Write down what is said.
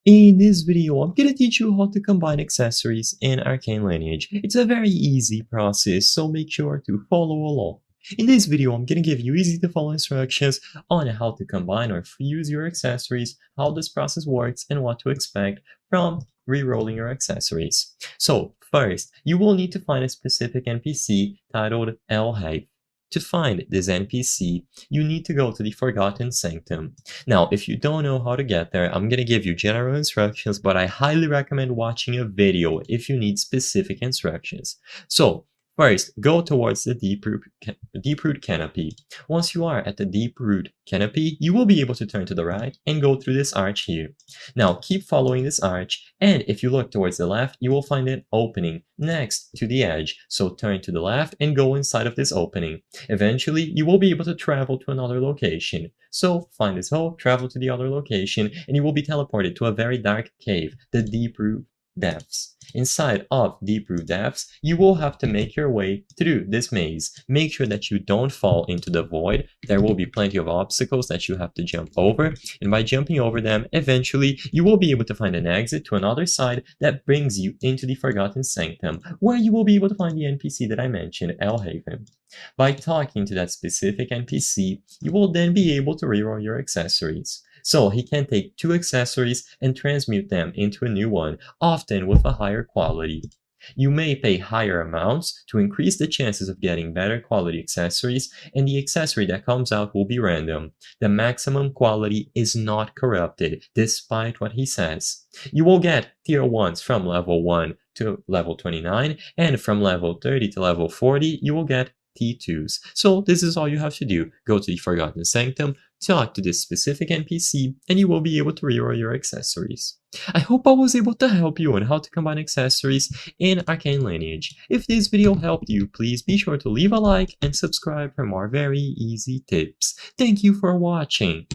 In this video, I'm gonna teach you how to combine accessories in Arcane Lineage. It's a very easy process, so make sure to follow along. In this video, I'm gonna give you easy to follow instructions on how to combine or fuse your accessories, how this process works, and what to expect from rerolling your accessories. So first, you will need to find a specific NPC titled El Hay. To find this NPC, you need to go to the Forgotten Sanctum. Now, if you don't know how to get there, I'm gonna give you general instructions, but I highly recommend watching a video if you need specific instructions. So, first, go towards the deep root canopy. Once you are at the deep root canopy, you will be able to turn to the right and go through this arch here. Now, keep following this arch, and if you look towards the left, you will find an opening next to the edge. So turn to the left and go inside of this opening. Eventually, you will be able to travel to another location. So find this hole, travel to the other location, and you will be teleported to a very dark cave, the Deep Root Depths. Inside of Deep Root Depths, you will have to make your way through this maze. Make sure that you don't fall into the void. There will be plenty of obstacles that you have to jump over, and by jumping over them, eventually you will be able to find an exit to another side that brings you into the Forgotten Sanctum, where you will be able to find the NPC that I mentioned, El Haven. By talking to that specific NPC, you will then be able to reroll your accessories. So he can take two accessories and transmute them into a new one, often with a higher quality. You may pay higher amounts to increase the chances of getting better quality accessories, and the accessory that comes out will be random. The maximum quality is not corrupted, despite what he says. You will get tier 1s from level 1 to level 29, and from level 30 to level 40, you will get T2s. So this is all you have to do. Go to the Forgotten Sanctum, talk to this specific NPC, and you will be able to reroll your accessories. I hope I was able to help you on how to combine accessories in Arcane Lineage. If this video helped you, please be sure to leave a like and subscribe for more very easy tips. Thank you for watching.